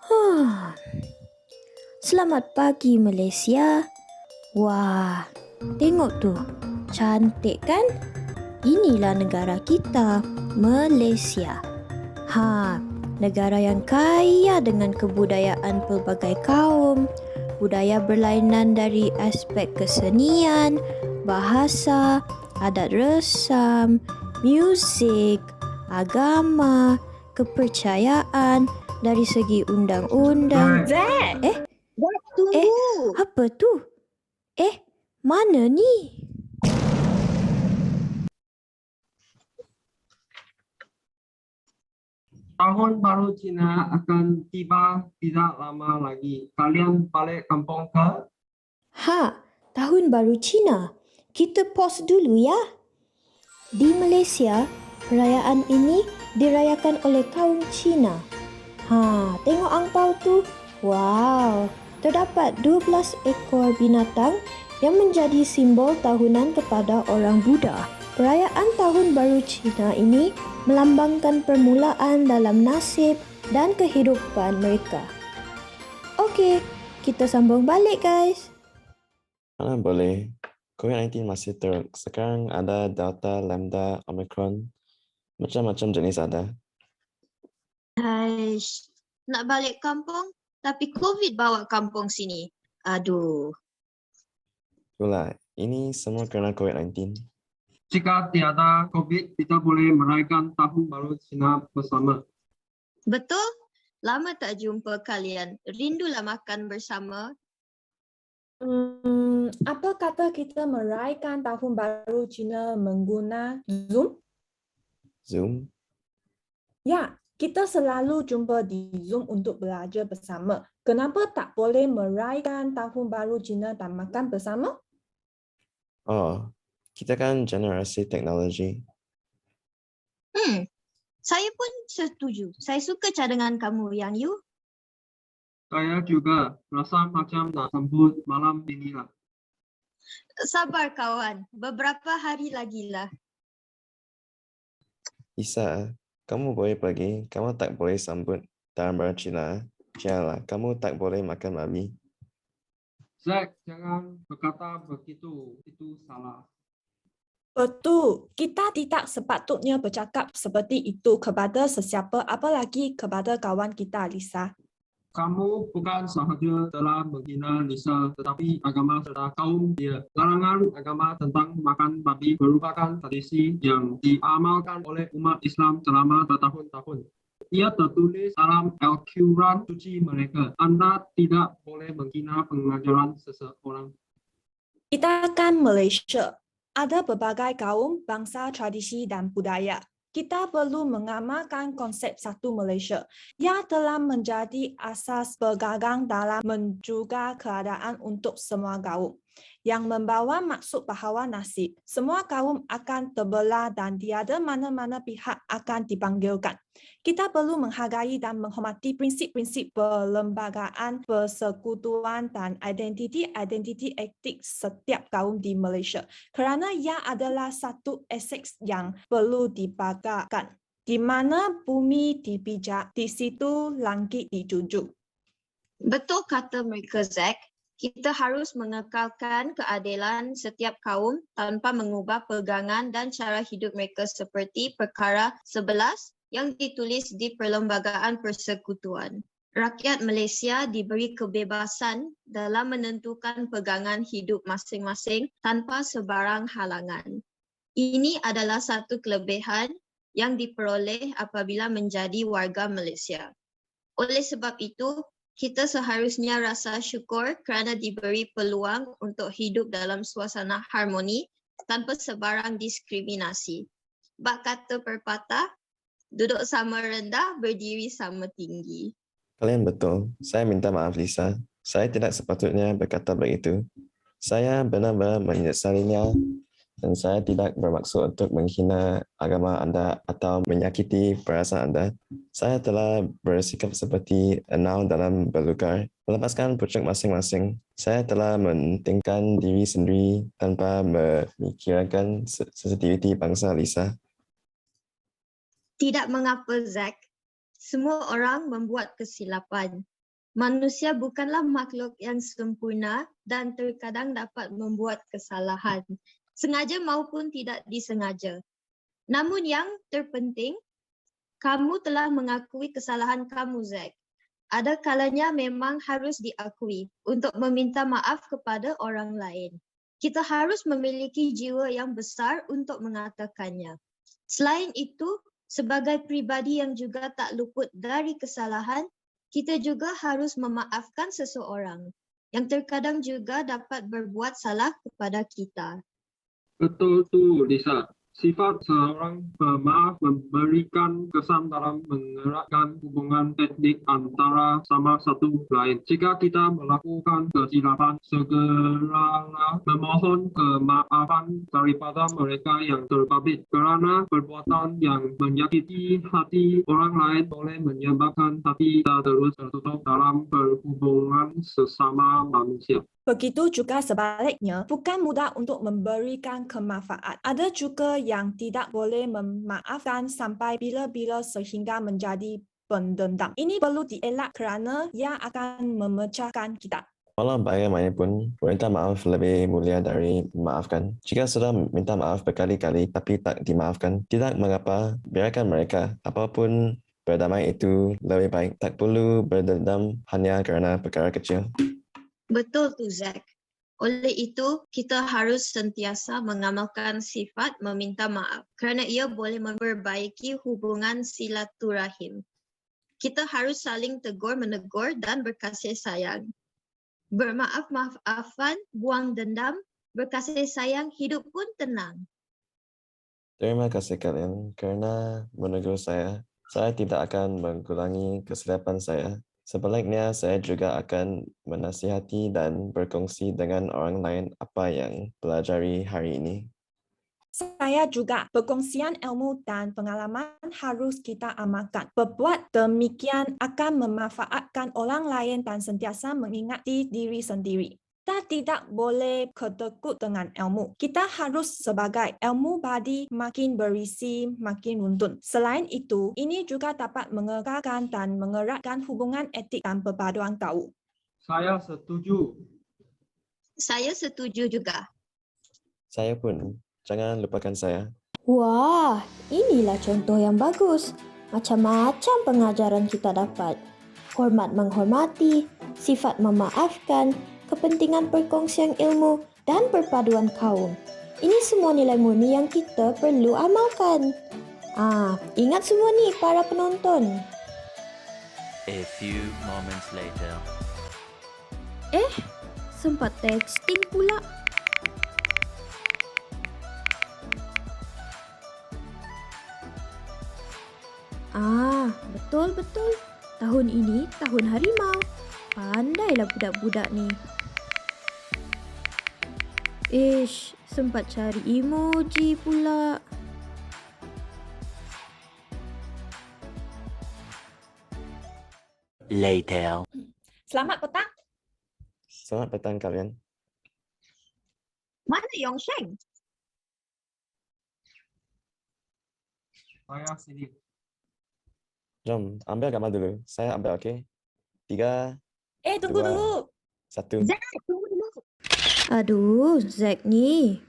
Huh. Selamat pagi Malaysia. Wah, tengok tu. Cantik kan? Inilah negara kita, Malaysia. Negara yang kaya dengan kebudayaan pelbagai kaum, budaya berlainan dari aspek kesenian, bahasa, adat resam, muzik, agama, kepercayaan, dari segi undang-undang. Zack, Tunggu. Apa tu? Mana ni? Tahun baru Cina akan tiba tidak lama lagi. Kalian balik kampung ke? Tahun baru Cina. Kita pause dulu ya. Di Malaysia, perayaan ini dirayakan oleh kaum Cina. Tengok angpau tu. Wow, terdapat 12 ekor binatang yang menjadi simbol tahunan kepada orang Buddha. Perayaan Tahun Baru Cina ini melambangkan permulaan dalam nasib dan kehidupan mereka. Okey, kita sambung balik guys. Boleh. COVID-19 masih teruk. Sekarang ada Delta, Lambda, Omicron. Macam-macam jenis ada. Haish, nak balik kampung tapi COVID bawa kampung sini. Aduh. Itulah, ini semua kerana COVID-19. Jika tiada COVID, kita boleh merayakan Tahun Baru Cina bersama. Betul? Lama tak jumpa kalian. Rindulah makan bersama. Apa kata kita merayakan Tahun Baru Cina menggunakan Zoom? Zoom? Ya, kita selalu jumpa di Zoom untuk belajar bersama. Kenapa tak boleh merayakan Tahun Baru Cina dan makan bersama? Oh, kita kan generasi teknologi. Saya pun setuju. Saya suka cadangan kamu, Yang Yu. Saya juga rasa macam nak sambut malam inilah. Sabar kawan. Beberapa hari lagi lah. Isa, kamu boleh pergi. Kamu tak boleh sambut Tahun Baru Cina. Janganlah, kamu tak boleh makan babi. Zack, jangan berkata begitu. Itu salah. Betul, kita tidak sepatutnya bercakap seperti itu kepada sesiapa, apalagi kepada kawan kita, Lisa. Kamu bukan sahaja telah menghina Lisa, tetapi agama serta kaum dia. Larangan agama tentang makan babi merupakan tradisi yang diamalkan oleh umat Islam selama bertahun-tahun. Ia tertulis dalam Al-Quran suci mereka. Anda tidak boleh menghina pengajaran seseorang. Kita kan Malaysia. Ada berbagai kaum, bangsa, tradisi dan budaya. Kita perlu mengamalkan konsep satu Malaysia yang telah menjadi asas bergagang dalam menjaga keadaan untuk semua kaum, yang membawa maksud bahawa nasib semua kaum akan terbelah dan tiada mana-mana pihak akan dipanggilkan. Kita perlu menghargai dan menghormati prinsip-prinsip perlembagaan, persekutuan dan identiti etik setiap kaum di Malaysia, kerana ia adalah satu aset yang perlu dibanggakan. Di mana bumi dipijak, di situ langit dijunjung. Betul kata mereka, Zack. Kita harus mengekalkan keadilan setiap kaum tanpa mengubah pegangan dan cara hidup mereka seperti perkara 11 yang ditulis di Perlembagaan Persekutuan. Rakyat Malaysia diberi kebebasan dalam menentukan pegangan hidup masing-masing tanpa sebarang halangan. Ini adalah satu kelebihan yang diperoleh apabila menjadi warga Malaysia. Oleh sebab itu, kita seharusnya rasa syukur kerana diberi peluang untuk hidup dalam suasana harmoni tanpa sebarang diskriminasi. Bak kata pepatah, duduk sama rendah, berdiri sama tinggi. Kalian betul. Saya minta maaf, Lisa. Saya tidak sepatutnya berkata begitu. Saya benar-benar menyesalinya dan saya tidak bermaksud untuk menghina agama anda atau menyakiti perasaan anda. Saya telah bersikap seperti enau dalam belukar, melepaskan pucuk masing-masing. Saya telah mementingkan diri sendiri tanpa memikirkan sensitiviti bangsa, Lisa. Tidak mengapa, Zack. Semua orang membuat kesilapan. Manusia bukanlah makhluk yang sempurna dan terkadang dapat membuat kesalahan, sengaja maupun tidak disengaja. Namun yang terpenting, kamu telah mengakui kesalahan kamu, Zack. Ada kalanya memang harus diakui untuk meminta maaf kepada orang lain. Kita harus memiliki jiwa yang besar untuk mengatakannya. Selain itu, sebagai pribadi yang juga tak luput dari kesalahan, kita juga harus memaafkan seseorang yang terkadang juga dapat berbuat salah kepada kita. Betul tu, Lisa. Sifat seorang pemaaf memberikan kesan dalam mengeratkan hubungan etnik antara sama satu lain. Jika kita melakukan kesilapan, segeralah memohon kemaafan daripada mereka yang terbabit. Kerana perbuatan yang menyakiti hati orang lain boleh menyebabkan hati kita terus tertutup dalam perhubungan sesama manusia. Begitu juga sebaliknya, bukan mudah untuk memberikan kemaafan. Ada juga yang tidak boleh memaafkan sampai bila-bila sehingga menjadi pendendam. Ini perlu dielak kerana ia akan memecahkan kita. Walau bagaimanapun, perintah maaf lebih mulia dari memaafkan. Jika sudah minta maaf berkali-kali tapi tak dimaafkan, tidak mengapa, biarkan mereka. Apapun berdamai itu lebih baik. Tak perlu berdendam hanya kerana perkara kecil. Betul tu, Zack. Oleh itu, kita harus sentiasa mengamalkan sifat meminta maaf kerana ia boleh memperbaiki hubungan silaturahim. Kita harus saling tegur-menegur dan berkasih sayang. Bermaaf-maafan, buang dendam, berkasih sayang, hidup pun tenang. Terima kasih kalian kerana menegur saya. Saya tidak akan mengulangi kesilapan saya. Sebaliknya, saya juga akan menasihati dan berkongsi dengan orang lain apa yang pelajari hari ini. Saya juga, perkongsian ilmu dan pengalaman harus kita amalkan. Berbuat demikian akan memanfaatkan orang lain dan sentiasa mengingati diri sendiri. Kita tidak boleh ketekut dengan ilmu. Kita harus sebagai ilmu badi makin berisi, makin runtun. Selain itu, ini juga dapat mengekalkan dan mengeratkan hubungan etik dan perpaduan kaum. Saya setuju. Saya setuju juga. Saya pun, jangan lupakan saya. Wah, inilah contoh yang bagus. Macam-macam pengajaran kita dapat. Hormat menghormati, sifat memaafkan, kepentingan perkongsian ilmu dan perpaduan kaum. Ini semua nilai murni yang kita perlu amalkan. Ingat semua ni para penonton. A few moments later. Sempat texting pula. Betul-betul. Tahun ini tahun harimau. Pandailah budak-budak ni. Sempat cari emoji pula. Later. Selamat petang. Selamat petang kalian. Mana Yongsheng? Saya sini. Jom, ambil gambar dulu. Saya ambil, okey? 3, Tunggu 2, dulu. 1. Zack, tunggu dulu. Aduh, Zack ni.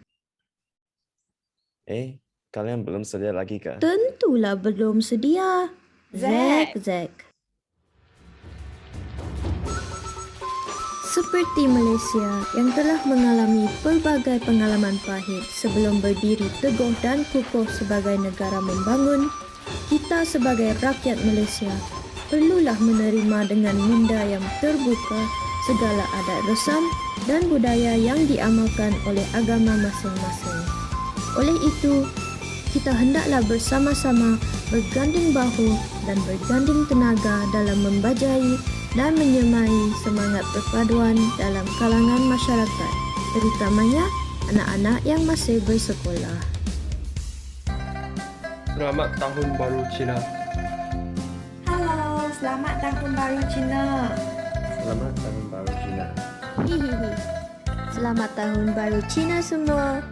Kalian belum sedia lagi ke? Tentulah belum sedia. Zack. Seperti Malaysia yang telah mengalami pelbagai pengalaman pahit sebelum berdiri teguh dan kukuh sebagai negara membangun, kita sebagai rakyat Malaysia perlulah menerima dengan minda yang terbuka segala adat resam dan budaya yang diamalkan oleh agama masing-masing. Oleh itu, kita hendaklah bersama-sama berganding bahu dan berganding tenaga dalam membajai dan menyemai semangat perpaduan dalam kalangan masyarakat, terutamanya anak-anak yang masih bersekolah. Selamat Tahun Baru Cina. Halo, selamat Tahun Baru Cina. Selamat Tahun Baru Cina. Hihihi. Selamat Tahun Baru Cina semua.